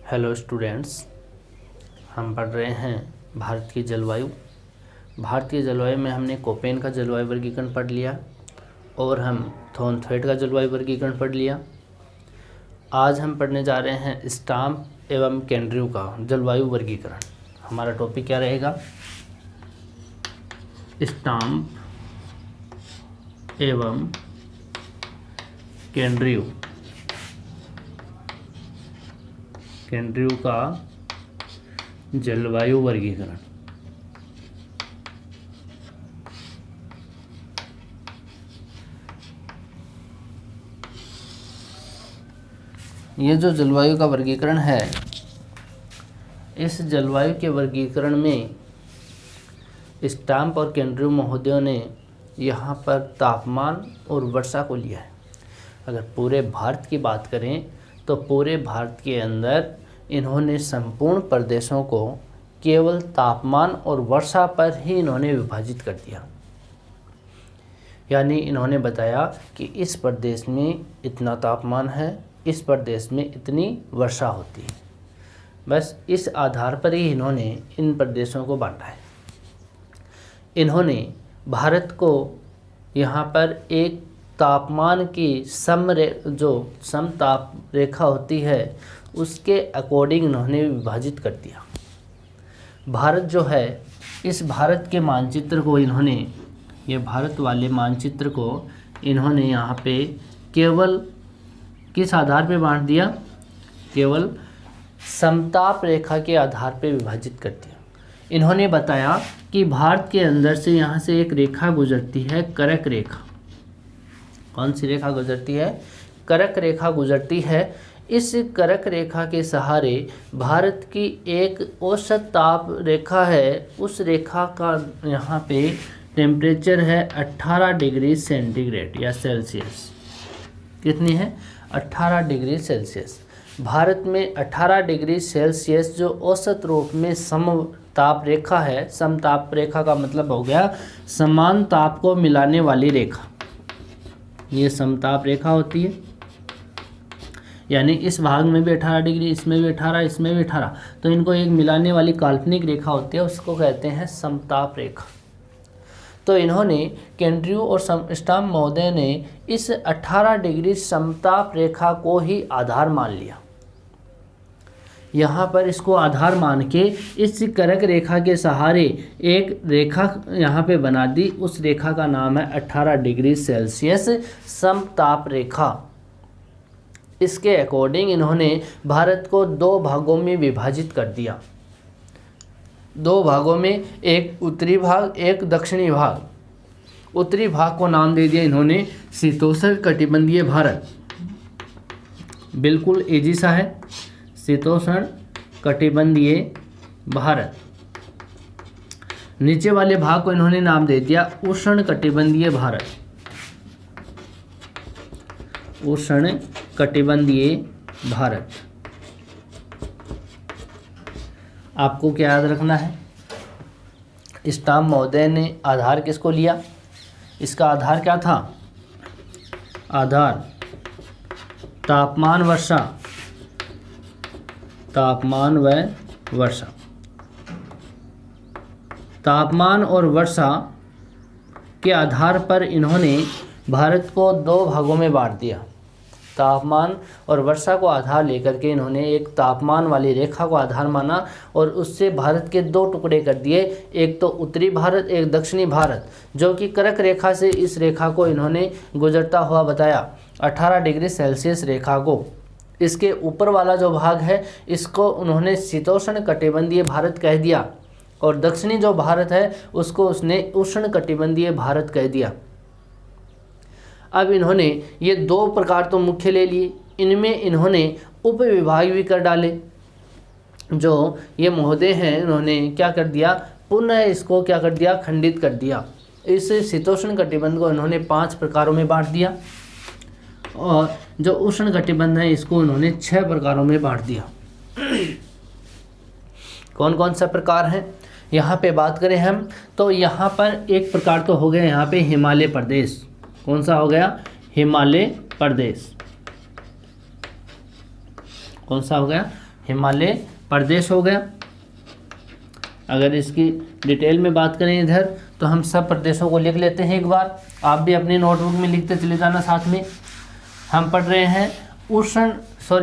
Hello students, हम पढ़ रहे हैं भारत की जलवायु। भारतीय जलवायु में हमने कोपेन का जलवायु वर्गीकरण पढ़ लिया और हम थॉर्नथवेट का जलवायु वर्गीकरण पढ़ लिया। आज हम पढ़ने जा रहे हैं स्टाम्प एवं केंड्र्यू का जलवायु वर्गीकरण। हमारा टॉपिक क्या रहेगा? स्टाम्प एवं केंड्र्यू का जलवायु वर्गीकरण। ये जो जलवायु का वर्गीकरण है, इस जलवायु के वर्गीकरण में स्टाम्प और केंड्र्यू महोदयों ने यहाँ पर तापमान और वर्षा को लिया है। अगर पूरे भारत की बात करें तो पूरे भारत के अंदर इन्होंने संपूर्ण प्रदेशों को केवल तापमान और वर्षा पर ही इन्होंने विभाजित कर दिया। यानी इन्होंने बताया कि इस प्रदेश में इतना तापमान है, इस प्रदेश में इतनी वर्षा होती है। बस इस आधार पर ही इन्होंने इन प्रदेशों को बांटा है। इन्होंने भारत को यहाँ पर एक तापमान की जो समताप रेखा होती है उसके अकॉर्डिंग इन्होंने विभाजित कर दिया। भारत जो है, इस भारत के मानचित्र को इन्होंने, ये भारत वाले मानचित्र को इन्होंने यहाँ पे केवल किस आधार पे बांट दिया? केवल समताप रेखा के आधार पे विभाजित कर दिया। इन्होंने बताया कि भारत के अंदर से यहाँ से एक रेखा गुजरती है, कर्क रेखा। कौन सी रेखा गुजरती है? कर्क रेखा गुजरती है। इस कर्क रेखा के सहारे भारत की एक औसत ताप रेखा है। उस रेखा का यहाँ पे टेम्परेचर है 18 डिग्री सेंटीग्रेड या सेल्सियस। कितनी है? 18 डिग्री सेल्सियस। भारत में 18 डिग्री सेल्सियस जो औसत रूप में समताप रेखा है। समताप रेखा का मतलब हो गया समान ताप को मिलाने वाली रेखा। ये समताप रेखा होती है, यानी इस भाग में भी 18 डिग्री, इसमें भी 18, इसमें भी 18, तो इनको एक मिलाने वाली काल्पनिक रेखा होती है, उसको कहते हैं समताप रेखा। तो इन्होंने केंड्र्यू और स्टाम्प महोदय ने इस 18 डिग्री समताप रेखा को ही आधार मान लिया। यहाँ पर इसको आधार मान के इस कर्क रेखा के सहारे एक रेखा यहाँ पे बना दी। उस रेखा का नाम है 18 डिग्री सेल्सियस समताप रेखा। इसके अकॉर्डिंग इन्होंने भारत को दो भागों में विभाजित कर दिया। दो भागों में, एक उत्तरी भाग, एक दक्षिणी भाग। उत्तरी भाग को नाम दे दिया इन्होंने शीतोष्ण कटिबंधीय भारत। बिल्कुल इजी सा है, शीतोष्ण कटिबंधीय भारत। नीचे वाले भाग को इन्होंने नाम दे दिया उष्ण कटिबंधीय भारत। उष्ण कटिबंधीय भारत। आपको क्या याद रखना है? स्टाम्प महोदय ने आधार किसको लिया? इसका आधार क्या था? आधार तापमान, वर्षा, तापमान व वर्षा। तापमान और वर्षा के आधार पर इन्होंने भारत को दो भागों में बांट दिया। तापमान और वर्षा को आधार लेकर के इन्होंने एक तापमान वाली रेखा को आधार माना और उससे भारत के दो टुकड़े कर दिए, एक तो उत्तरी भारत, एक दक्षिणी भारत, जो कि कर्क रेखा से इस रेखा को इन्होंने गुजरता हुआ बताया 18 डिग्री सेल्सियस रेखा को। इसके ऊपर वाला जो भाग है इसको उन्होंने शीतोष्ण कटिबंधीय भारत कह दिया और दक्षिणी जो भारत है उसको उसने उष्ण कटिबंधीय भारत कह दिया। अब इन्होंने ये दो प्रकार तो मुख्य ले लिए, इनमें इन्होंने उप विभाग भी कर डाले। जो ये महोदय हैं इन्होंने क्या कर दिया? पुनः इसको क्या कर दिया? खंडित कर दिया। इस शीतोष्ण कटिबंध को इन्होंने 5 प्रकारों में बांट दिया और जो उष्ण कटिबंध है इसको उन्होंने 6 प्रकारों में बांट दिया। कौन कौन सा प्रकार है यहाँ पे बात करें हम तो यहाँ पर एक प्रकार तो हो गया यहाँ पे हिमालय प्रदेश। कौन सा हो गया? हिमालय प्रदेश। कौन सा हो गया? हिमालय प्रदेश हो गया। अगर इसकी डिटेल में बात करें इधर तो हम सब प्रदेशों को लिख लेते हैं एक बार, आप भी अपनी नोटबुक में लिखते चले जाना साथ में। हम पढ़ रहे हैं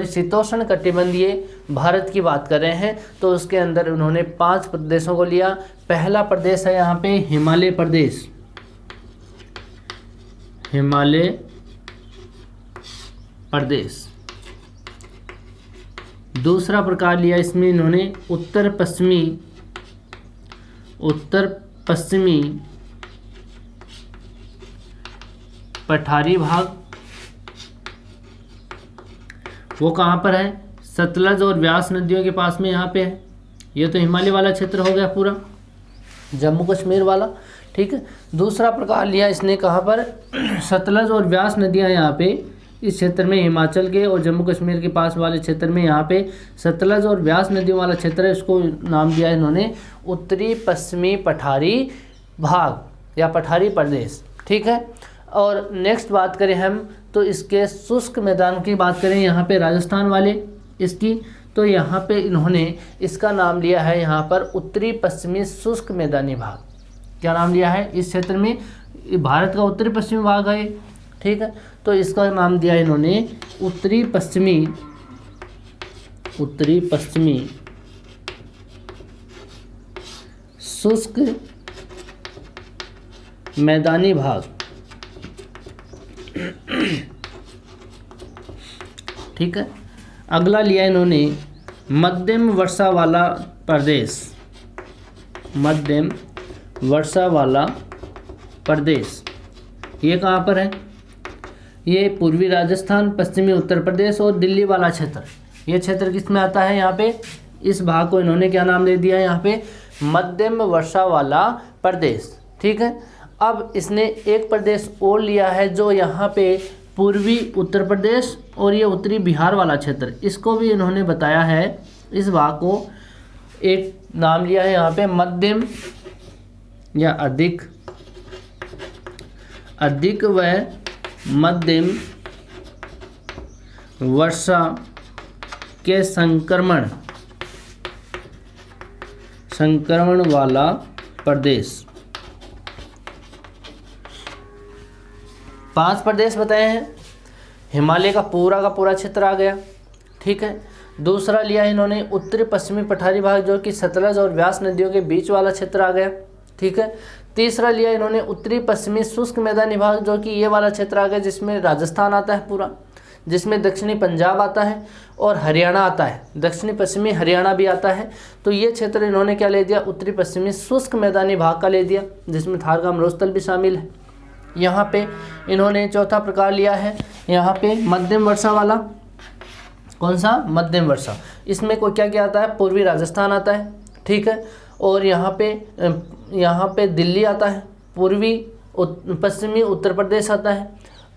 शीतोष्ण कटिबंधीय भारत की बात कर रहे हैं, तो उसके अंदर उन्होंने 5 प्रदेशों को लिया। पहला प्रदेश है यहाँ पे हिमालय प्रदेश, हिमालय प्रदेश। दूसरा प्रकार लिया इसमें इन्होंने उत्तर पश्चिमी पठारी भाग। वो कहाँ पर है? सतलज और व्यास नदियों के पास में यहाँ पे है। ये तो हिमालय वाला क्षेत्र हो गया पूरा, जम्मू कश्मीर वाला, ठीक है। दूसरा प्रकार लिया इसने कहाँ पर? सतलज और व्यास नदियाँ यहाँ पे इस क्षेत्र में, हिमाचल के और जम्मू कश्मीर के पास वाले क्षेत्र में यहाँ पे सतलज और व्यास नदियों वाला क्षेत्र है। इसको नाम दिया इन्होंने उत्तरी पश्चिमी पठारी भाग या पठारी प्रदेश, ठीक है। और नेक्स्ट बात करें हम तो इसके शुष्क मैदान की बात करें, यहाँ पे राजस्थान वाले इसकी, तो यहाँ पे इन्होंने इसका नाम लिया है यहाँ पर उत्तरी पश्चिमी शुष्क मैदानी भाग। क्या नाम लिया है? इस क्षेत्र में भारत का उत्तरी पश्चिमी भाग है, ठीक है, तो इसका नाम दिया इन्होंने उत्तरी पश्चिमी शुष्क मैदानी भाग, ठीक है। अगला लिया इन्होंने मध्यम वर्षा वाला प्रदेश, मध्यम वर्षा वाला प्रदेश। ये कहाँ पर है? ये पूर्वी राजस्थान, पश्चिमी उत्तर प्रदेश और दिल्ली वाला क्षेत्र। ये क्षेत्र किस में आता है? यहाँ पे इस भाग को इन्होंने क्या नाम दे दिया है यहाँ पे? मध्यम वर्षा वाला प्रदेश, ठीक है। अब इसने एक प्रदेश और लिया है जो यहाँ पे पूर्वी उत्तर प्रदेश और ये उत्तरी बिहार वाला क्षेत्र, इसको भी इन्होंने बताया है। इस भाग को एक नाम लिया है यहाँ पे मध्यम या अधिक व मध्यम वर्षा के संक्रमण वाला प्रदेश। 5 प्रदेश बताए हैं, हिमालय का पूरा क्षेत्र आ गया, ठीक है। दूसरा लिया इन्होंने उत्तरी पश्चिमी पठारी भाग जो कि सतलज और व्यास नदियों के बीच वाला क्षेत्र आ गया, ठीक है। तीसरा लिया इन्होंने उत्तरी पश्चिमी शुष्क मैदानी भाग जो कि ये वाला क्षेत्र आ गया, जिसमें राजस्थान आता है पूरा, जिसमें दक्षिणी पंजाब आता है और हरियाणा आता है, दक्षिणी पश्चिमी हरियाणा भी आता है। तो ये क्षेत्र इन्होंने क्या ले दिया? उत्तरी पश्चिमी शुष्क मैदानी भाग का ले दिया, जिसमें थार का मरुस्थल भी शामिल है। यहाँ पे इन्होंने चौथा प्रकार लिया है यहाँ पे मध्यम वर्षा वाला। कौन सा? मध्यम वर्षा। इसमें कोई क्या क्या आता है? पूर्वी राजस्थान आता है, ठीक है, और यहाँ पे दिल्ली आता है, पूर्वी पश्चिमी उत्तर प्रदेश आता है,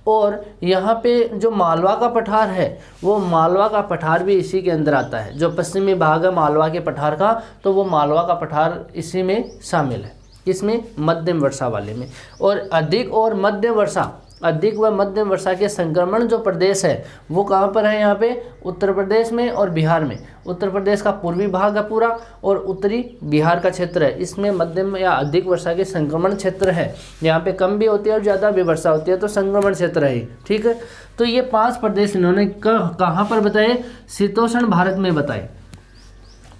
और यहाँ पे जो मालवा का पठार है वो मालवा का पठार भी इसी के अंदर आता है। जो पश्चिमी भाग है मालवा के पठार का, तो वो मालवा का पठार इसी में शामिल है, इसमें मध्यम वर्षा वाले में। और अधिक व मध्यम वर्षा के संक्रमण जो प्रदेश है वो कहाँ पर है? यहाँ पे उत्तर प्रदेश में और बिहार में। उत्तर प्रदेश का पूर्वी भाग है पूरा और उत्तरी बिहार का क्षेत्र है, इसमें मध्यम या अधिक वर्षा के संक्रमण क्षेत्र है। यहाँ पे कम भी होती है और ज़्यादा भी वर्षा होती है, तो संक्रमण क्षेत्र है, ठीक है। तो ये 5 प्रदेश इन्होंने कहाँ पर बताए? शीतोष्ण भारत में बताए।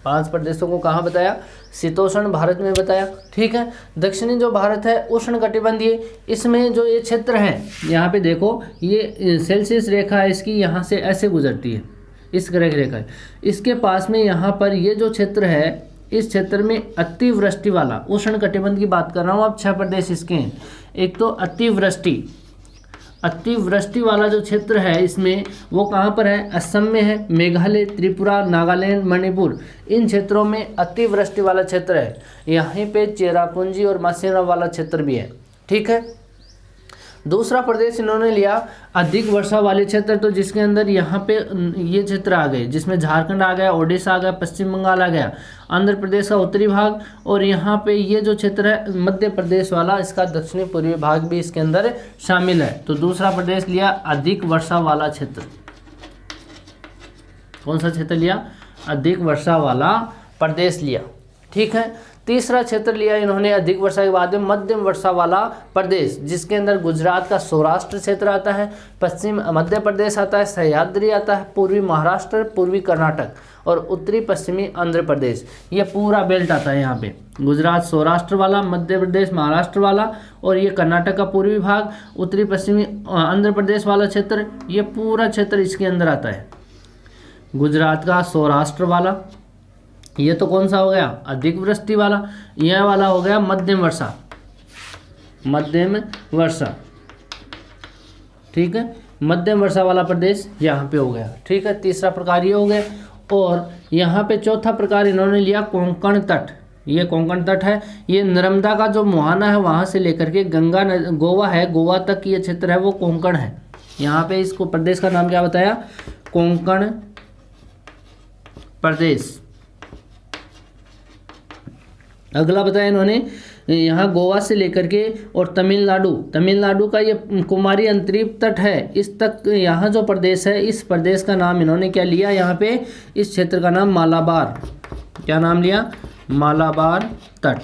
5 प्रदेशों को कहाँ बताया? शीतोष्ण भारत में बताया, ठीक है। दक्षिणी जो भारत है उष्ण कटिबंधीय, इसमें जो ये क्षेत्र है यहाँ पे देखो, ये सेल्सियस रेखा है इसकी, यहाँ से ऐसे गुजरती है, इस रेखा है। इसके पास में यहाँ पर ये जो क्षेत्र है, इस क्षेत्र में अतिवृष्टि वाला, उष्ण कटिबंध की बात कर रहा हूँ। अब 6 प्रदेश इसके हैं। एक तो अतिवृष्टि वाला जो क्षेत्र है इसमें वो कहाँ पर है? असम में है, मेघालय, त्रिपुरा, नागालैंड, मणिपुर, इन क्षेत्रों में अतिवृष्टि वाला क्षेत्र है। यहीं पे चेरापूंजी और मासेरा वाला क्षेत्र भी है, ठीक है। दूसरा प्रदेश इन्होंने लिया अधिक वर्षा वाले क्षेत्र, तो जिसके अंदर यहाँ पे ये क्षेत्र आ गए, जिसमें झारखंड आ गया, ओडिशा आ गया, पश्चिम बंगाल आ गया, आंध्र प्रदेश का उत्तरी भाग, और यहाँ पे ये जो क्षेत्र है मध्य प्रदेश वाला, इसका दक्षिणी पूर्वी भाग भी इसके अंदर शामिल है। तो दूसरा प्रदेश लिया अधिक वर्षा वाला क्षेत्र। कौन सा क्षेत्र लिया? अधिक वर्षा वाला प्रदेश लिया। ठीक है, तीसरा क्षेत्र लिया इन्होंने अधिक वर्षा के बाद में मध्यम वर्षा वाला प्रदेश, जिसके अंदर गुजरात का सौराष्ट्र क्षेत्र आता है, पश्चिम मध्य प्रदेश आता है, सह्याद्री आता है, पूर्वी महाराष्ट्र, पूर्वी कर्नाटक और उत्तरी पश्चिमी आंध्र प्रदेश। ये पूरा बेल्ट आता है यहाँ पे, गुजरात सौराष्ट्र वाला, मध्य प्रदेश महाराष्ट्र वाला और ये कर्नाटक का पूर्वी भाग, उत्तरी पश्चिमी आंध्र प्रदेश वाला क्षेत्र, ये पूरा क्षेत्र इसके अंदर आता है। गुजरात का सौराष्ट्र वाला, ये तो कौन सा हो गया, अधिक वृष्टि वाला। यह वाला हो गया मध्यम वर्षा, मध्यम वर्षा। ठीक है, मध्यम वर्षा वाला प्रदेश यहाँ पे हो गया। ठीक है, तीसरा प्रकार ये हो गया। और यहाँ पे चौथा प्रकार इन्होंने लिया कोंकण तट। ये कोंकण तट है, ये नर्मदा का जो मुहाना है वहाँ से लेकर के गंगा गोवा है, गोवा तक ये क्षेत्र है वो कोंकण है। यहाँ पे इसको प्रदेश का नाम क्या बताया, कोंकण प्रदेश। अगला बताया इन्होंने यहाँ गोवा से लेकर के और तमिलनाडु का ये कुमारी अंतरीप तट है, इस तक यहाँ जो प्रदेश है, इस प्रदेश का नाम इन्होंने क्या लिया, यहाँ पे इस क्षेत्र का नाम मालाबार। क्या नाम लिया, मालाबार तट।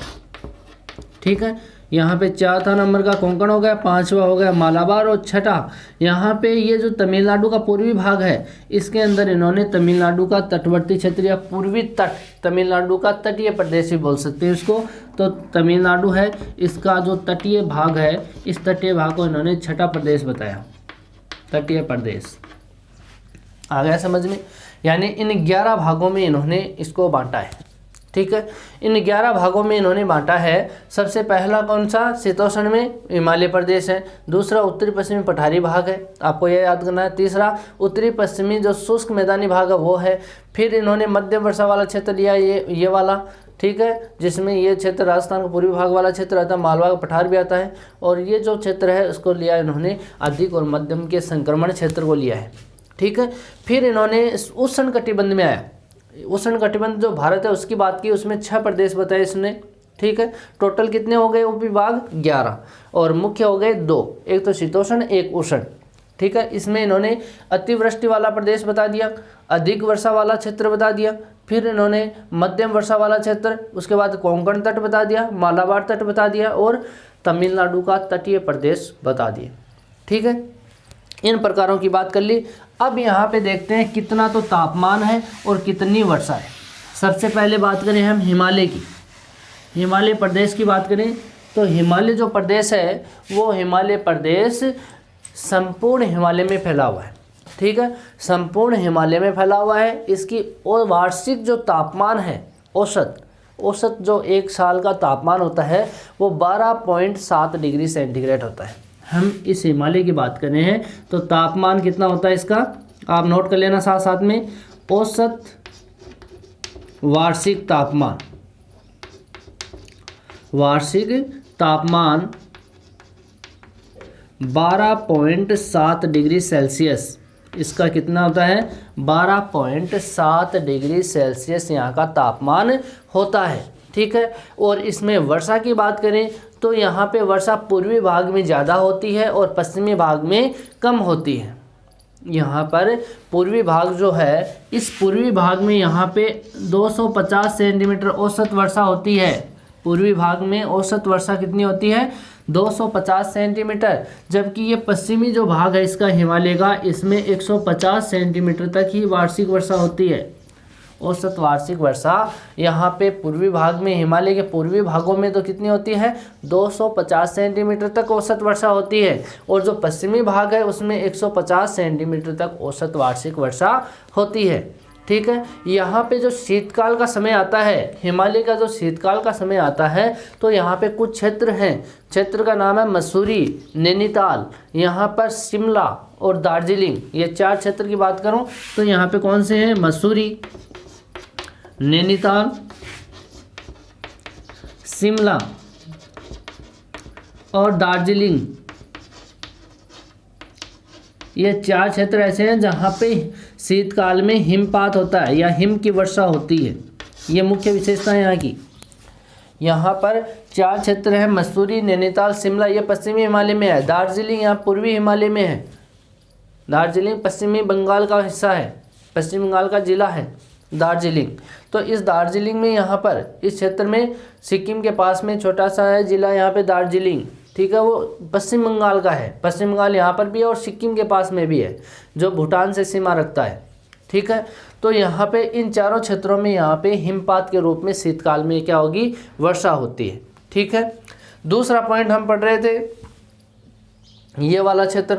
ठीक है, यहाँ पे चौथा नंबर का कोंकण हो गया, पांचवा हो गया मालाबार और छठा यहाँ पे ये जो तमिलनाडु का पूर्वी भाग है, इसके अंदर इन्होंने तमिलनाडु का तटवर्ती क्षेत्र या पूर्वी तट, तमिलनाडु का तटीय प्रदेश भी बोल सकते हैं इसको। तो तमिलनाडु है, इसका जो तटीय भाग है, इस तटीय भाग को इन्होंने छठा प्रदेश बताया, तटीय प्रदेश। आ गया समझ में, यानी इन 11 भागों में इन्होंने इसको बांटा है। ठीक है, इन 11 भागों में इन्होंने बांटा है। सबसे पहला कौन सा, शीतोष्ण में हिमालय प्रदेश है। दूसरा उत्तरी पश्चिमी पठारी भाग है, आपको यह याद करना है। तीसरा उत्तरी पश्चिमी जो शुष्क मैदानी भाग है वो है। फिर इन्होंने मध्यम वर्षा वाला क्षेत्र लिया, ये वाला। ठीक है, जिसमें ये क्षेत्र राजस्थान का पूर्वी भाग वाला क्षेत्र आता है, मालवा का पठार भी आता है। और ये जो क्षेत्र है उसको लिया इन्होंने अधिक और मध्यम के संक्रमण क्षेत्र को लिया है। ठीक है, फिर इन्होंने उष्ण कटिबंध में आया, उष्ण कटिबंध जो भारत है उसकी बात की, उसमें 6 प्रदेश बताए इसने। ठीक है, टोटल कितने हो गए उपविभाग, 11, और मुख्य हो गए 2, एक तो शीतोष्ण, एक उष्ण। ठीक है, इसमें इन्होंने अतिवृष्टि वाला प्रदेश बता दिया, अधिक वर्षा वाला क्षेत्र बता दिया, फिर इन्होंने मध्यम वर्षा वाला क्षेत्र, उसके बाद कोंकण तट बता दिया, मालाबार तट बता दिया और तमिलनाडु का तटीय प्रदेश बता दिए। ठीक है, इन प्रकारों की बात कर ली। अब यहाँ पे देखते हैं कितना तो तापमान है और कितनी वर्षा है। सबसे पहले बात करें हम हिमालय की, हिमालय प्रदेश की बात करें तो हिमालय जो प्रदेश है वो हिमालय प्रदेश संपूर्ण हिमालय में फैला हुआ है। ठीक है, संपूर्ण हिमालय में फैला हुआ है। इसकी और वार्षिक जो तापमान है, औसत जो एक साल का तापमान होता है वो 12.7 डिग्री सेंटीग्रेड होता है। हम इस हिमालय की बात कर रहे हैं तो तापमान कितना होता है इसका, आप नोट कर लेना साथ साथ में। औसत वार्षिक तापमान, वार्षिक तापमान 12.7 डिग्री सेल्सियस, इसका कितना होता है, 12.7 डिग्री सेल्सियस यहाँ का तापमान होता है। ठीक है, और इसमें वर्षा की बात करें तो यहाँ पे वर्षा पूर्वी भाग में ज़्यादा होती है और पश्चिमी भाग में कम होती है। यहाँ पर पूर्वी भाग जो है, इस पूर्वी भाग में यहाँ पे 250 सेंटीमीटर औसत वर्षा होती है। पूर्वी भाग में औसत वर्षा कितनी होती है, 250 सेंटीमीटर, जबकि ये पश्चिमी जो भाग है इसका हिमालय का, इसमें 150 सेंटीमीटर तक ही वार्षिक वर्षा होती है। औसत वार्षिक वर्षा यहाँ पे पूर्वी भाग में, हिमालय के पूर्वी भागों में तो कितनी होती है, 250 सेंटीमीटर तक औसत वर्षा होती है, और जो पश्चिमी भाग है उसमें 150 सेंटीमीटर तक औसत वार्षिक वर्षा होती है। ठीक है, यहाँ पे जो शीतकाल का समय आता है, हिमालय का जो शीतकाल का समय आता है, तो यहाँ पे कुछ क्षेत्र हैं, क्षेत्र का नाम है मसूरी, नैनीताल, यहाँ पर शिमला और दार्जिलिंग। ये 4 क्षेत्र की बात करूँ तो यहाँ पे कौन से हैं, मसूरी, नैनीताल, शिमला और दार्जिलिंग। ये 4 क्षेत्र ऐसे हैं जहाँ पे शीतकाल में हिमपात होता है या हिम की वर्षा होती है। ये मुख्य विशेषता है यहाँ की। यहाँ पर 4 क्षेत्र हैं, मसूरी, नैनीताल, शिमला, ये पश्चिमी हिमालय में है। दार्जिलिंग यहाँ पूर्वी हिमालय में है। दार्जिलिंग पश्चिमी बंगाल का हिस्सा है, पश्चिम बंगाल का जिला है। दार्जिलिंग। तो इस दार्जिलिंग में यहाँ पर इस क्षेत्र में सिक्किम के पास में छोटा सा है जिला यहाँ पे दार्जिलिंग, ठीक है, वो पश्चिम बंगाल का है। पश्चिम बंगाल यहाँ पर भी है और सिक्किम के पास में भी है जो भूटान से सीमा रखता है, ठीक है। तो यहाँ पे इन चारों क्षेत्रों में यहाँ पे हिमपात के रूप में शीतकाल में क्या होगी, वर्षा होती है, ठीक है। दूसरा पॉइंट हम पढ़ रहे थे, ये वाला क्षेत्र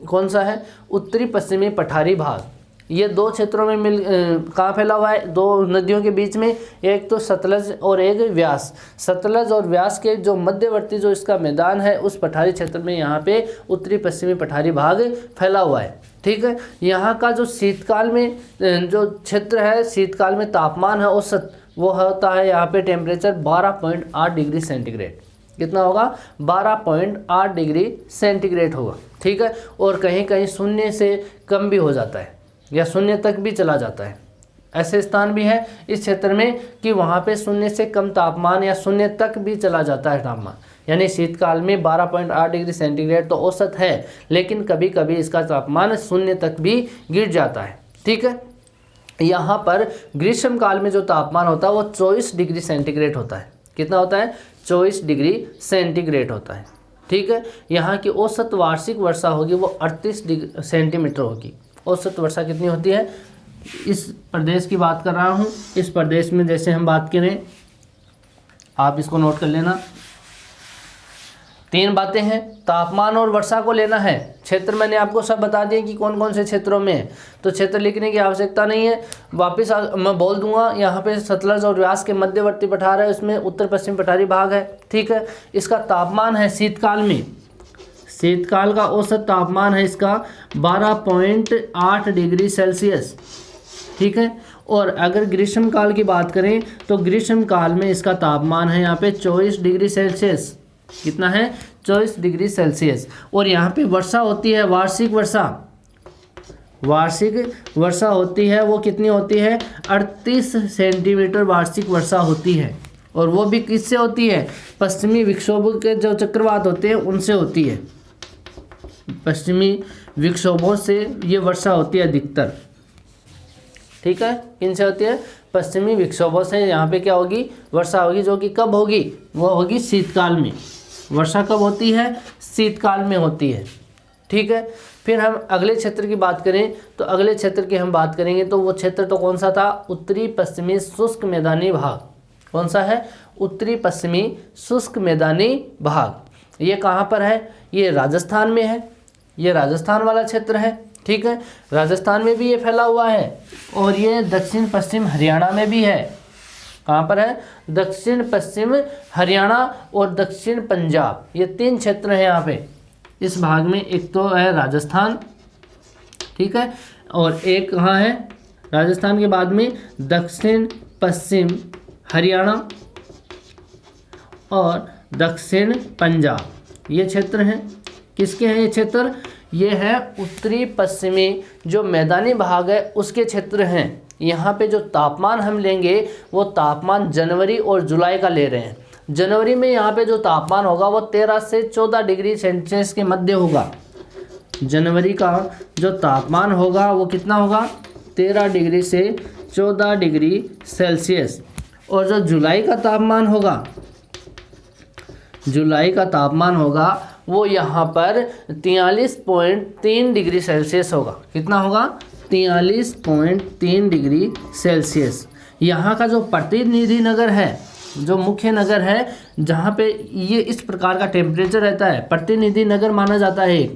कौन सा है, उत्तरी पश्चिमी पठारी भाग। ये दो क्षेत्रों में कहाँ फैला हुआ है, दो नदियों के बीच में, एक तो सतलज और एक व्यास। सतलज और व्यास के जो मध्यवर्ती जो इसका मैदान है उस पठारी क्षेत्र में यहाँ पे उत्तरी पश्चिमी पठारी भाग फैला हुआ है, ठीक है। यहाँ का जो शीतकाल में जो क्षेत्र है, शीतकाल में तापमान है औसत वो होता है यहाँ पे टेम्परेचर 12.8 डिग्री सेंटीग्रेड। कितना होगा, 12.8 डिग्री सेंटीग्रेड होगा, ठीक है। और कहीं कहीं शून्य से कम भी हो जाता है या शून्य तक भी चला जाता है। ऐसे स्थान भी है इस क्षेत्र में कि वहाँ पे शून्य से कम तापमान या शून्य तक भी चला जाता है तापमान, यानी शीतकाल में 12.8 डिग्री सेंटीग्रेड तो औसत है, लेकिन कभी कभी इसका तापमान शून्य तक भी गिर जाता है, ठीक है। यहाँ पर ग्रीष्म काल में जो तापमान होता है वो 24 डिग्री सेंटीग्रेड होता है। कितना होता है, 24 डिग्री सेंटीग्रेड होता है, ठीक है। यहाँ की औसत वार्षिक वर्षा होगी वो 38 सेंटीमीटर होगी। औसत वर्षा कितनी होती है, इस प्रदेश की बात कर रहा हूँ। इस प्रदेश में जैसे हम बात करें, आप इसको नोट कर लेना, 3 बातें हैं, तापमान और वर्षा को लेना है। क्षेत्र मैंने आपको सब बता दिए कि कौन कौन से क्षेत्रों में है, तो क्षेत्र लिखने की आवश्यकता नहीं है। वापस मैं बोल दूंगा, यहाँ पे सतलज और व्यास के मध्यवर्ती पठार है, उसमें उत्तर पश्चिम पठारी भाग है, ठीक है। इसका तापमान है शीतकाल में, शीतकाल का औसत तापमान है इसका 12.8 डिग्री सेल्सियस, ठीक है। और अगर ग्रीष्म काल की बात करें तो ग्रीष्म काल में इसका तापमान है यहाँ पे 24 डिग्री सेल्सियस। कितना है, 24 डिग्री सेल्सियस। और यहाँ पे वर्षा होती है, वार्षिक वर्षा होती है, वो कितनी होती है, 38 सेंटीमीटर वार्षिक वर्षा होती है। और वो भी किससे होती है, पश्चिमी विक्षोभ के जो चक्रवात होते हैं उनसे होती है। पश्चिमी विक्षोभों से ये वर्षा होती है अधिकतर, ठीक है। किनसे होती है, पश्चिमी विक्षोभों से यहाँ पे क्या होगी, वर्षा होगी, जो कि कब होगी, वो होगी शीतकाल में। वर्षा कब होती है, शीतकाल में होती है, ठीक है। फिर हम अगले क्षेत्र की बात करें तो अगले क्षेत्र की हम बात करेंगे तो वो क्षेत्र तो कौन सा था, उत्तरी पश्चिमी शुष्क मैदानी भाग। कौन सा है, उत्तरी पश्चिमी शुष्क मैदानी भाग। ये कहाँ पर है, ये राजस्थान में है, ये राजस्थान वाला क्षेत्र है, ठीक है। राजस्थान में भी ये फैला हुआ है और ये दक्षिण पश्चिम हरियाणा में भी है। कहाँ पर है, दक्षिण पश्चिम हरियाणा और दक्षिण पंजाब, ये 3 क्षेत्र हैं यहाँ पे इस भाग में। एक तो है राजस्थान, ठीक है, और एक कहाँ है, राजस्थान के बाद में दक्षिण पश्चिम हरियाणा और दक्षिण पंजाब, ये क्षेत्र हैं। किसके हैं ये क्षेत्र, ये है उत्तरी पश्चिमी जो मैदानी भाग है उसके क्षेत्र हैं। यहाँ पे जो तापमान हम लेंगे वो तापमान जनवरी और जुलाई का ले रहे हैं। जनवरी में यहाँ पे जो तापमान होगा वो 13 से 14 डिग्री सेल्सियस के मध्य होगा। जनवरी का जो तापमान होगा वो कितना होगा, 13 डिग्री से 14 डिग्री सेल्सियस। और जो जुलाई का तापमान होगा, जुलाई का तापमान होगा वो यहाँ पर 43.3 डिग्री सेल्सियस होगा। कितना होगा, 43.3 डिग्री सेल्सियस। यहाँ का जो प्रतिनिधि नगर है, जो मुख्य नगर है जहाँ पे ये इस प्रकार का टेम्परेचर रहता है, प्रतिनिधि नगर माना जाता है,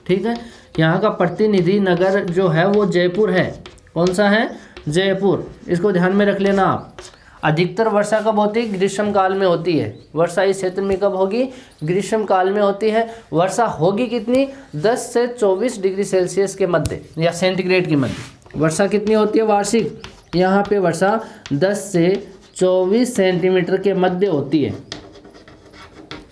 ठीक है। यहाँ का प्रतिनिधि नगर जो है वो जयपुर है। कौन सा है, जयपुर। इसको ध्यान में रख लेना आप। अधिकतर वर्षा कब होती है, ग्रीष्म काल में होती है। वर्षा इस क्षेत्र में कब होगी, ग्रीष्म काल में होती है। वर्षा होगी कितनी, 10 से 24 डिग्री सेल्सियस के मध्य या सेंटीग्रेड के मध्य वर्षा कितनी होती है वार्षिक। यहाँ पे वर्षा 10 से 24 सेंटीमीटर के मध्य होती है।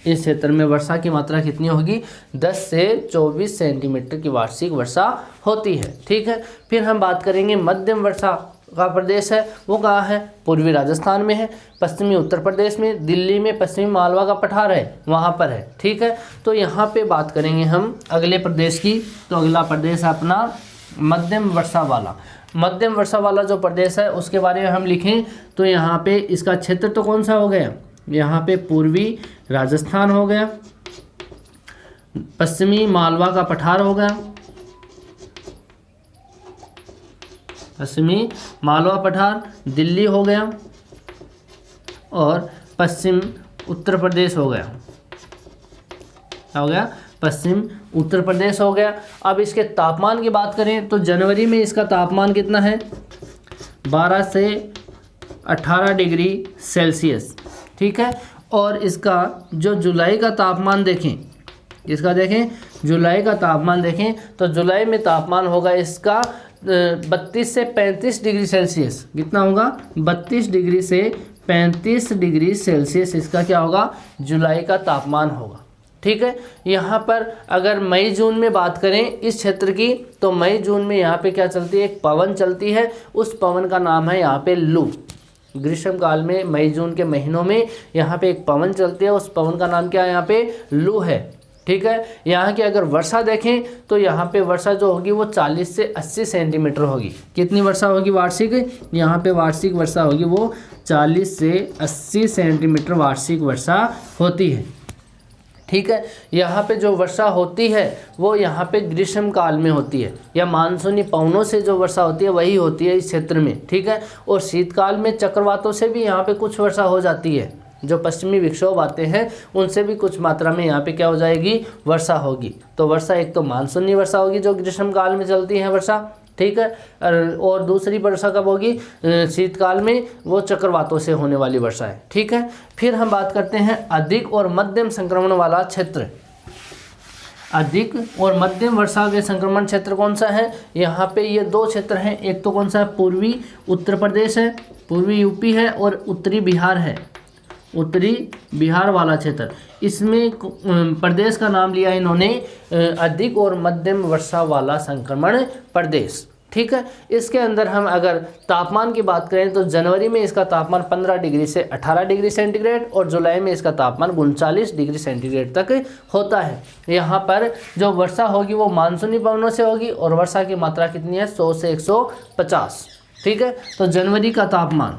इस क्षेत्र में वर्षा की मात्रा कितनी होगी, 10 से 24 सेंटीमीटर की वार्षिक वर्षा होती है, ठीक है। फिर हम बात करेंगे मध्यम वर्षा का प्रदेश है, वो कहाँ है, पूर्वी राजस्थान में है, पश्चिमी उत्तर प्रदेश में, दिल्ली में पश्चिमी मालवा का पठार है वहाँ पर है, ठीक है। तो यहाँ पे बात करेंगे हम अगले प्रदेश की। तो अगला प्रदेश है अपना मध्यम वर्षा वाला। मध्यम वर्षा वाला जो प्रदेश है उसके बारे में हम लिखें तो यहाँ पे इसका क्षेत्र तो कौन सा हो गया, यहाँ पे पूर्वी राजस्थान हो गया, पश्चिमी मालवा का पठार हो गया, पश्चिमी मालवा पठार दिल्ली हो गया, और पश्चिम उत्तर प्रदेश हो गया, क्या हो गया, पश्चिम उत्तर प्रदेश हो गया। अब इसके तापमान की बात करें तो जनवरी में इसका तापमान कितना है, 12 से 18 डिग्री सेल्सियस, ठीक है। और इसका जो जुलाई का तापमान देखें, इसका देखें जुलाई का तापमान देखें तो जुलाई में तापमान होगा इसका 32 से 35 डिग्री सेल्सियस। कितना होगा, 32 डिग्री से 35 डिग्री सेल्सियस इसका क्या होगा, जुलाई का तापमान होगा, ठीक है। यहाँ पर अगर मई जून में बात करें इस क्षेत्र की तो मई जून में यहाँ पे क्या चलती है, एक पवन चलती है, उस पवन का नाम है यहाँ पे लू। ग्रीष्म काल में मई जून के महीनों में यहाँ पे एक पवन चलती है, उस पवन का नाम क्या है, यहाँ पे लू है, ठीक है। यहाँ की अगर वर्षा देखें तो यहाँ पे वर्षा जो होगी वो 40 से 80 सेंटीमीटर होगी। कितनी वर्षा होगी वार्षिक, यहाँ पे वार्षिक वर्षा होगी वो 40 से 80 सेंटीमीटर वार्षिक वर्षा होती है, ठीक है। यहाँ पे जो वर्षा होती है वो यहाँ पे ग्रीष्म काल में होती है, या मानसूनी पवनों से जो वर्षा होती है वही होती है इस क्षेत्र में, ठीक है। और शीतकाल में चक्रवातों से भी यहाँ पे कुछ वर्षा हो जाती है, जो पश्चिमी विक्षोभ आते हैं उनसे भी कुछ मात्रा में यहाँ पे क्या हो जाएगी, वर्षा होगी। तो वर्षा एक तो मानसूनी वर्षा होगी जो ग्रीष्म काल में चलती है वर्षा, ठीक है, और दूसरी वर्षा कब होगी, शीतकाल में, वो चक्रवातों से होने वाली वर्षा है, ठीक है। फिर हम बात करते हैं अधिक और मध्यम संक्रमण वाला क्षेत्र। अधिक और मध्यम वर्षा के संक्रमण क्षेत्र कौन सा है, यहाँ पे ये दो क्षेत्र हैं, एक तो कौन सा है, पूर्वी उत्तर प्रदेश है, पूर्वी यूपी है, और उत्तरी बिहार है, उत्तरी बिहार वाला क्षेत्र। इसमें प्रदेश का नाम लिया इन्होंने अधिक और मध्यम वर्षा वाला संक्रमण प्रदेश, ठीक है। इसके अंदर हम अगर तापमान की बात करें तो जनवरी में इसका तापमान 15 डिग्री से 18 डिग्री सेंटीग्रेड और जुलाई में इसका तापमान 39 डिग्री सेंटीग्रेड तक होता है। यहाँ पर जो वर्षा होगी वो मानसूनी पवनों से होगी और वर्षा की मात्रा कितनी है, 100 से 150, ठीक है। तो जनवरी का तापमान,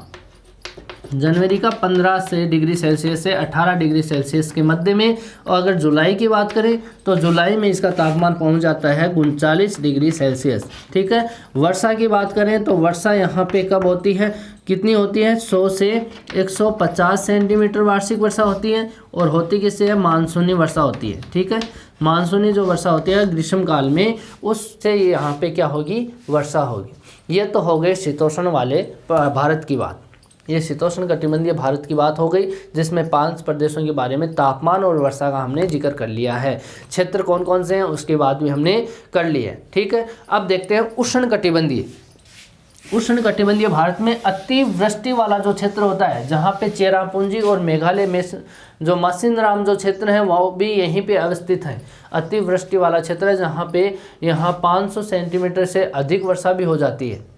जनवरी का 15 से डिग्री सेल्सियस से 18 डिग्री सेल्सियस के मध्य में। और अगर जुलाई की बात करें तो जुलाई में इसका तापमान पहुंच जाता है 39 डिग्री सेल्सियस, ठीक है। वर्षा की बात करें तो वर्षा यहाँ पे कब होती है, कितनी होती है, 100 से 150 सेंटीमीटर वार्षिक वर्षा होती है, और होती किससे है, मानसूनी वर्षा होती है, ठीक है। मानसूनी जो वर्षा होती है ग्रीष्म काल में, उससे यहाँ पे क्या होगी, वर्षा होगी। ये तो हो गए शीतोष्ण वाले भारत की बात, ये शीतोष्ण कटिबंधीय भारत की बात हो गई, जिसमें 5 प्रदेशों के बारे में तापमान और वर्षा का हमने जिक्र कर लिया है। क्षेत्र कौन कौन से हैं उसके बाद भी हमने कर लिया है, ठीक है। अब देखते हैं उष्ण कटिबंधीय। उष्ण कटिबंधीय भारत में अतिवृष्टि वाला जो क्षेत्र होता है, जहाँ पे चेरापूंजी और मेघालय में जो मासिनराम जो क्षेत्र है वो भी यहीं पे अवस्थित है। अतिवृष्टि वाला क्षेत्र है जहाँ पे यहाँ 500 सेंटीमीटर से अधिक वर्षा भी हो जाती है।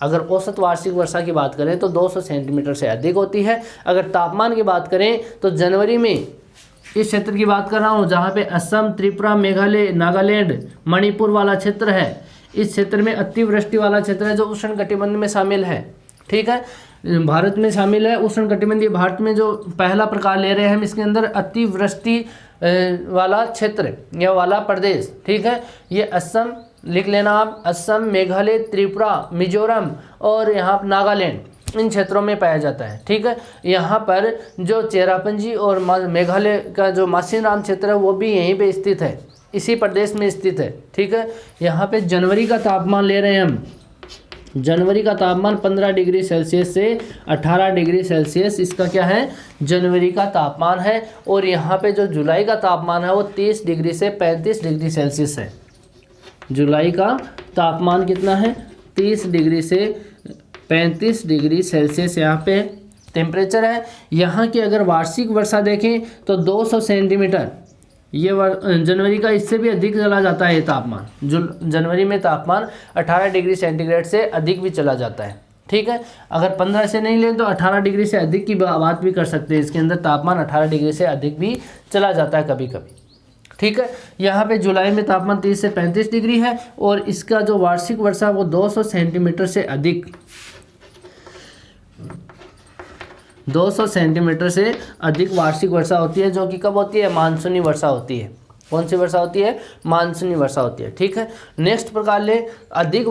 अगर औसत वार्षिक वर्षा की बात करें तो 200 सेंटीमीटर से अधिक होती है। अगर तापमान की बात करें तो जनवरी में इस क्षेत्र की बात कर रहा हूँ जहाँ पे असम, त्रिपुरा, मेघालय, नागालैंड, मणिपुर वाला क्षेत्र है, इस क्षेत्र में अतिवृष्टि वाला क्षेत्र है जो उष्ण कटिबंध में शामिल है, ठीक है, भारत में शामिल है। उष्ण कटिबंधीय भारत में जो पहला प्रकार ले रहे हैं हम इसके अंदर अतिवृष्टि वाला क्षेत्र या वाला प्रदेश, ठीक है। ये असम लिख लेना आप, असम, मेघालय, त्रिपुरा, मिजोरम और यहाँ नागालैंड, इन क्षेत्रों में पाया जाता है, ठीक है। यहाँ पर जो चेरापूंजी और मेघालय का जो मासिनराम क्षेत्र है वो भी यहीं पे स्थित है, इसी प्रदेश में स्थित है, ठीक है। यहाँ पे जनवरी का तापमान ले रहे हैं हम, जनवरी का तापमान 15 डिग्री सेल्सियस से 18 डिग्री सेल्सियस इसका क्या है, जनवरी का तापमान है। और यहाँ पे जो जुलाई का तापमान है वो 30 डिग्री से 35 डिग्री सेल्सियस है। जुलाई का तापमान कितना है, 30 डिग्री से 35 डिग्री सेल्सियस यहाँ पे टेम्परेचर है। यहाँ की अगर वार्षिक वर्षा देखें तो 200 सेंटीमीटर, ये जनवरी का इससे भी अधिक चला जाता है ये तापमान। जनवरी में तापमान 18 डिग्री सेंटीग्रेड से अधिक भी चला जाता है, ठीक है। अगर 15 से नहीं लें तो 18 डिग्री से अधिक की बात भी कर सकते हैं, इसके अंदर तापमान 18 डिग्री से अधिक भी चला जाता है कभी कभी, ठीक है। यहाँ पे जुलाई में तापमान 30 से 35 डिग्री है और इसका जो वार्षिक वर्षा वो 200 सेंटीमीटर से अधिक 200 सेंटीमीटर से अधिक वार्षिक वर्षा होती है, जो कि कब होती है? मानसूनी वर्षा होती है। कौन सी वर्षा होती है? मानसूनी वर्षा होती है। ठीक है। नेक्स्ट प्रकार ले अधिक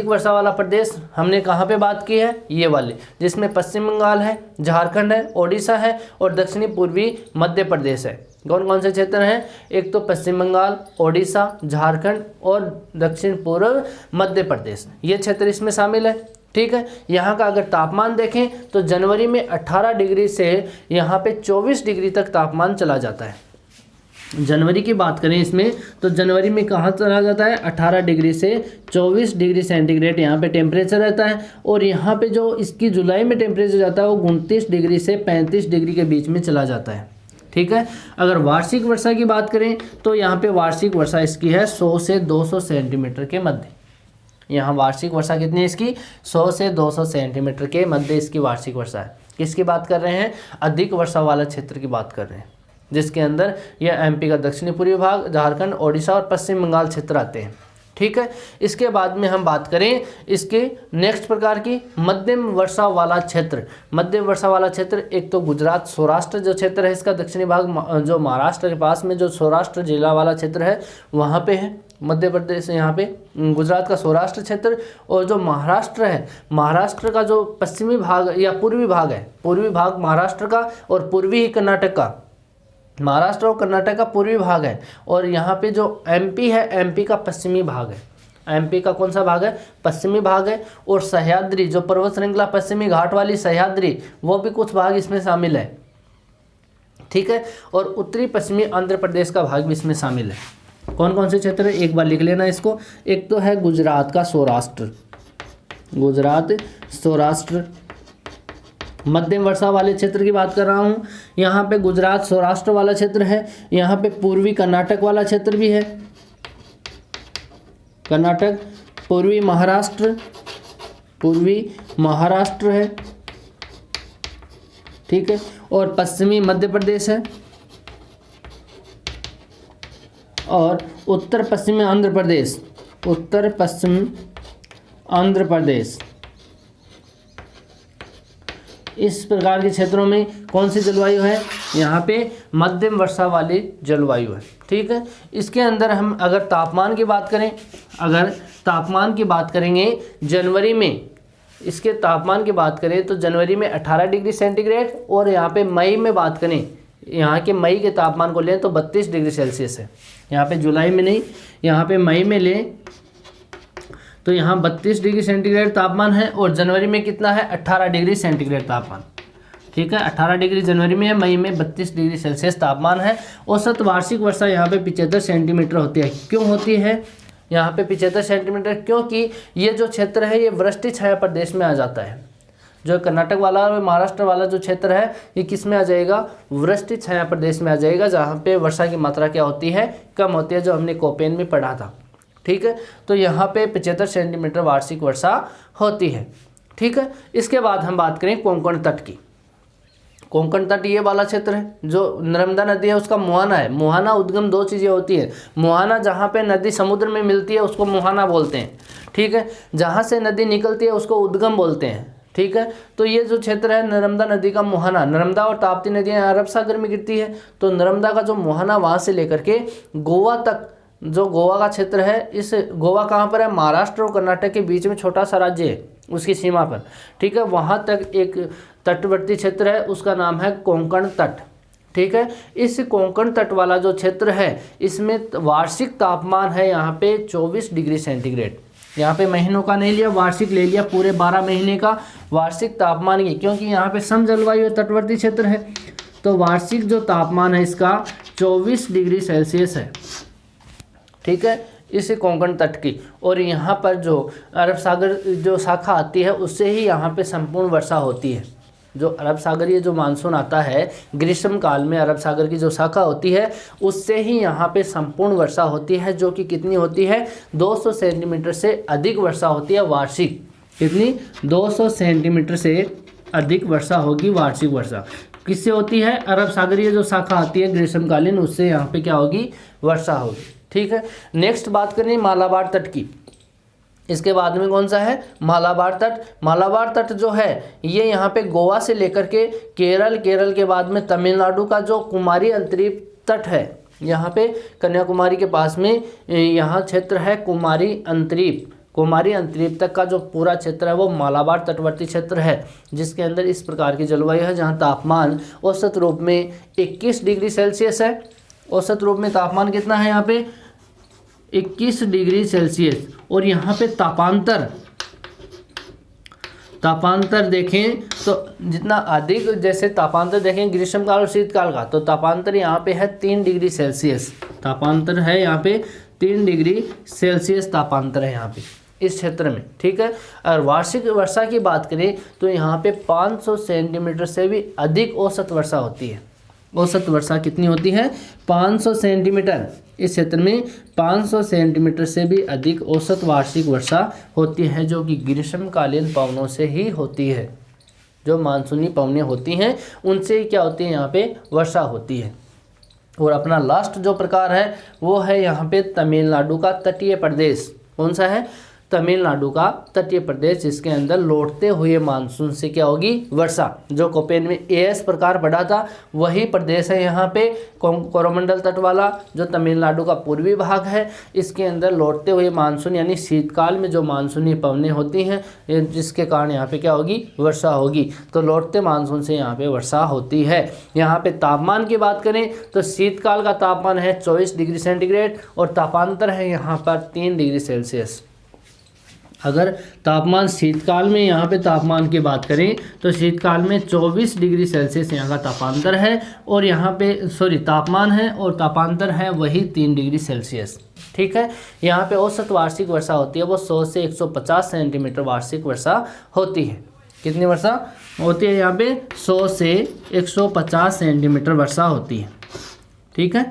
वर्षा वाला प्रदेश हमने कहाँ पे बात की है? ये वाले, जिसमें पश्चिम बंगाल है, झारखंड है, ओडिशा है और दक्षिणी पूर्वी मध्य प्रदेश है। कौन कौन से क्षेत्र हैं? एक तो पश्चिम बंगाल, ओडिशा, झारखंड और दक्षिण पूर्व मध्य प्रदेश, ये क्षेत्र इसमें शामिल है। ठीक है। यहाँ का अगर तापमान देखें तो जनवरी में 18 डिग्री से यहाँ पे 24 डिग्री तक तापमान चला जाता है। जनवरी की बात करें इसमें तो जनवरी में कहाँ चला जाता है? 18 डिग्री से 24 डिग्री सेंटीग्रेड यहाँ पे टेम्परेचर रहता है। और यहाँ पे जो इसकी जुलाई में टेम्परेचर जाता है वो 29 डिग्री से 35 डिग्री के बीच में चला जाता है। ठीक है। अगर वार्षिक वर्षा की बात करें तो यहाँ पे वार्षिक वर्षा इसकी है 100 से 200 सेंटीमीटर के मध्य। यहाँ वार्षिक वर्षा कितनी है इसकी? 100 से 200 सेंटीमीटर के मध्य इसकी वार्षिक वर्षा है। किसकी बात कर रहे हैं? अधिक वर्षा वाला क्षेत्र की बात कर रहे हैं, जिसके अंदर यह एमपी का दक्षिणी पूर्वी भाग, झारखंड, ओडिशा और पश्चिम बंगाल क्षेत्र आते हैं। ठीक है। इसके बाद में हम बात करें इसके नेक्स्ट प्रकार की मध्यम वर्षा वाला क्षेत्र। मध्यम वर्षा वाला क्षेत्र एक तो गुजरात सौराष्ट्र जो क्षेत्र है इसका दक्षिणी भाग, जो महाराष्ट्र के पास में जो सौराष्ट्र जिला वाला क्षेत्र है वहाँ पे है मध्य प्रदेश, यहाँ पे गुजरात का सौराष्ट्र क्षेत्र। और जो महाराष्ट्र है, महाराष्ट्र का जो पश्चिमी भाग या पूर्वी भाग है, पूर्वी भाग महाराष्ट्र का और पूर्वी ही कर्नाटक का, महाराष्ट्र और कर्नाटक का पूर्वी भाग है। और यहाँ पे जो एमपी है, एमपी का पश्चिमी भाग है। एमपी का कौन सा भाग है? पश्चिमी भाग है। और सह्याद्री जो पर्वत श्रृंखला पश्चिमी घाट वाली सह्याद्री, वो भी कुछ भाग इसमें शामिल है। ठीक है। और उत्तरी पश्चिमी आंध्र प्रदेश का भाग भी इसमें शामिल है। कौन कौन से क्षेत्र है एक बार लिख लेना इसको। एक तो है गुजरात का सौराष्ट्र, गुजरात सौराष्ट्र मध्यम वर्षा वाले क्षेत्र की बात कर रहा हूँ। यहाँ पे गुजरात सौराष्ट्र वाला क्षेत्र है। यहाँ पे पूर्वी कर्नाटक वाला क्षेत्र भी है, कर्नाटक, पूर्वी महाराष्ट्र है। ठीक है। और पश्चिमी मध्य प्रदेश है और उत्तर पश्चिमी आंध्र प्रदेश, उत्तर पश्चिम आंध्र प्रदेश। इस प्रकार के क्षेत्रों में कौन सी जलवायु है? यहाँ पे मध्यम वर्षा वाली जलवायु है। ठीक है। इसके अंदर हम अगर तापमान की बात करें, अगर तापमान की बात करेंगे जनवरी में, इसके तापमान की बात करें तो जनवरी में 18 डिग्री सेंटीग्रेड। और यहाँ पे मई में बात करें, यहाँ के मई के तापमान को लें तो 32 डिग्री सेल्सियस है। यहाँ पे जुलाई में नहीं, यहाँ पे मई में लें तो यहाँ 32 डिग्री सेंटीग्रेड तापमान है। और जनवरी में कितना है? 18 डिग्री सेंटीग्रेड तापमान। ठीक है। 18 डिग्री जनवरी में है, मई में 32 डिग्री सेल्सियस तापमान है। औसत वार्षिक वर्षा यहाँ पे 75 सेंटीमीटर होती है। क्यों होती है यहाँ पे 75 सेंटीमीटर? क्योंकि ये जो क्षेत्र है ये वृष्टि छाया प्रदेश में आ जाता है। जो कर्नाटक वाला और महाराष्ट्र वाला जो क्षेत्र है ये किस में आ जाएगा? वृष्टि छाया प्रदेश में आ जाएगा, जहाँ पे वर्षा की मात्रा क्या होती है? कम होती है, जो हमने कोपेन में पढ़ा था। ठीक है। तो यहाँ पे 75 सेंटीमीटर वार्षिक वर्षा होती है। ठीक है। इसके बाद हम बात करें कोंकण तट की। कोंकण तट ये वाला क्षेत्र है, जो नर्मदा नदी है उसका मुहाना है। मुहाना उद्गम दो चीज़ें होती है। मुहाना जहाँ पे नदी समुद्र में मिलती है उसको मुहाना बोलते हैं। ठीक है। जहाँ से नदी निकलती है उसको उद्गम बोलते हैं। ठीक है। तो ये जो क्षेत्र है नर्मदा नदी का मुहाना, नर्मदा और ताप्ती नदियाँ अरब सागर में गिरती है, तो नर्मदा का जो मुहाना वहाँ से लेकर के गोवा तक, जो गोवा का क्षेत्र है, इस गोवा कहाँ पर है? महाराष्ट्र और कर्नाटक के बीच में छोटा सा राज्य है, उसकी सीमा पर। ठीक है। वहाँ तक एक तटवर्ती क्षेत्र है, उसका नाम है कोंकण तट। ठीक है। इस कोंकण तट वाला जो क्षेत्र है इसमें वार्षिक तापमान है यहाँ पे 24 डिग्री सेंटीग्रेड। यहाँ पे महीनों का नहीं लिया, वार्षिक ले लिया, पूरे 12 महीने का वार्षिक तापमान ही, क्योंकि यहाँ पे सम जलवायु तटवर्ती क्षेत्र है। तो वार्षिक जो तापमान है इसका 24 डिग्री सेल्सियस है। ठीक है। इस कोंकण तट की, और यहाँ पर जो अरब सागर जो शाखा आती है उससे ही यहाँ पे संपूर्ण वर्षा होती है। जो अरब सागरीय जो मानसून आता है ग्रीष्म काल में, अरब सागर की जो शाखा होती है उससे ही यहाँ पे संपूर्ण वर्षा होती है, जो कि कितनी होती है? 200 सेंटीमीटर से अधिक वर्षा होती है वार्षिक। कितनी? 200 सेंटीमीटर से अधिक वर्षा होगी, वार्षिक वर्षा किससे होती है, अरब सागरीय जो शाखा आती है ग्रीष्मकालीन, उससे यहाँ पे क्या होगी, वर्षा होगी। ठीक है, नेक्स्ट बात करें मालाबार तट की। इसके बाद में कौन सा है, मालाबार तट। मालाबार तट जो है ये यहाँ पे गोवा से लेकर के केरल के बाद में तमिलनाडु का जो कुमारी अंतरीप तट है, यहाँ पे कन्याकुमारी के पास में यहाँ क्षेत्र है कुमारी अंतरीप तक का जो पूरा क्षेत्र है वो मालाबार तटवर्ती क्षेत्र है, जिसके अंदर इस प्रकार की जलवायु है जहाँ तापमान औसत रूप में 21 डिग्री सेल्सियस है। औसत रूप में तापमान कितना है यहाँ पे, 21 डिग्री सेल्सियस। और यहाँ पे तापांतर देखें तो जितना अधिक, जैसे तापांतर देखें ग्रीष्मकाल और शीतकाल का, तो तापांतर यहाँ पे है 3 डिग्री सेल्सियस। तापांतर है यहाँ पे 3 डिग्री सेल्सियस तापांतर है यहाँ पे इस क्षेत्र में। ठीक है, और वार्षिक वर्षा की बात करें तो यहाँ पे 500 सेंटीमीटर से भी अधिक औसत वर्षा होती है। औसत वर्षा कितनी होती है, 500 सेंटीमीटर। इस क्षेत्र में 500 सेंटीमीटर से भी अधिक औसत वार्षिक वर्षा होती है, जो कि ग्रीष्मकालीन पवनों से ही होती है। जो मानसूनी पवनें होती हैं उनसे ही क्या होती है, यहाँ पे वर्षा होती है। और अपना लास्ट जो प्रकार है वो है यहाँ पे तमिलनाडु का तटीय प्रदेश। कौन सा है, तमिलनाडु का तटीय प्रदेश, जिसके अंदर लौटते हुए मानसून से क्या होगी, वर्षा। जो कोपेन में एएस प्रकार पढ़ा था वही प्रदेश है यहाँ पे, कोरोमंडल तट वाला जो तमिलनाडु का पूर्वी भाग है। इसके अंदर लौटते हुए मानसून यानी शीतकाल में जो मानसूनी पवनें होती हैं, जिसके कारण यहाँ पे क्या होगी, वर्षा होगी। तो लौटते मानसून से यहाँ पे वर्षा होती है। यहाँ पे तापमान की बात करें तो शीतकाल का तापमान है 24 डिग्री सेंटीग्रेड और तापांतर है यहाँ पर 3 डिग्री सेल्सियस। अगर तापमान शीतकाल में यहाँ पे तापमान की बात करें तो शीतकाल में 24 डिग्री सेल्सियस यहाँ का तापांतर है, और यहाँ पे तापमान है और तापांतर है वही 3 डिग्री सेल्सियस। ठीक है, यहाँ पे औसत वार्षिक वर्षा होती है वो 100 से 150 सेंटीमीटर वार्षिक वर्षा होती है। कितनी वर्षा होती है यहाँ पे, 100 से 150 सेंटीमीटर वर्षा होती है। ठीक है,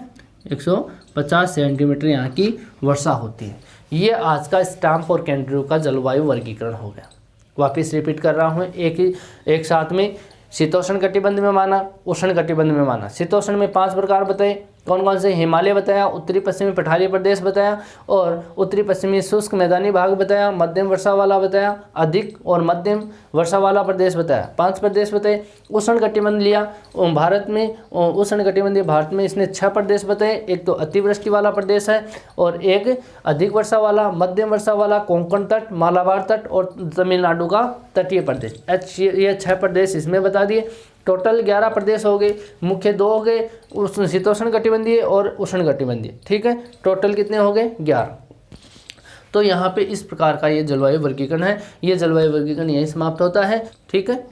150 सेंटीमीटर यहाँ की वर्षा होती है। ये आज का स्टैम्प और कैंड्रू का जलवायु वर्गीकरण हो गया। वापस रिपीट कर रहा हूँ, एक साथ में शीतोष्ण कटिबंध में माना, उष्ण कटिबंध में माना। शीतोष्ण में 5 प्रकार बताए, कौन कौन से, हिमालय बताया, उत्तरी पश्चिमी पठारी प्रदेश बताया, और उत्तरी पश्चिमी शुष्क मैदानी भाग बताया, मध्यम वर्षा वाला बताया, अधिक और मध्यम वर्षा वाला प्रदेश बताया। 5 प्रदेश बताए। उष्ण कटिबंध लिया भारत में, उष्ण कटिबंधीय भारत में इसने 6 प्रदेश बताए। एक तो अतिवृष्टि वाला प्रदेश है, और एक अधिक वर्षा वाला, मध्यम वर्षा वाला, कोंकण तट, मालाबार तट और तमिलनाडु का तटीय प्रदेश। ये 6 प्रदेश इसमें बता दिए। टोटल 11 प्रदेश हो गए, मुख्य 2 हो गए शीतोष्ण कटिबंधीय और उष्ण कटिबंधीय। ठीक है, टोटल कितने हो गए, 11। तो यहाँ पे इस प्रकार का ये जलवायु वर्गीकरण है। ये जलवायु वर्गीकरण यहीं समाप्त होता है। ठीक है।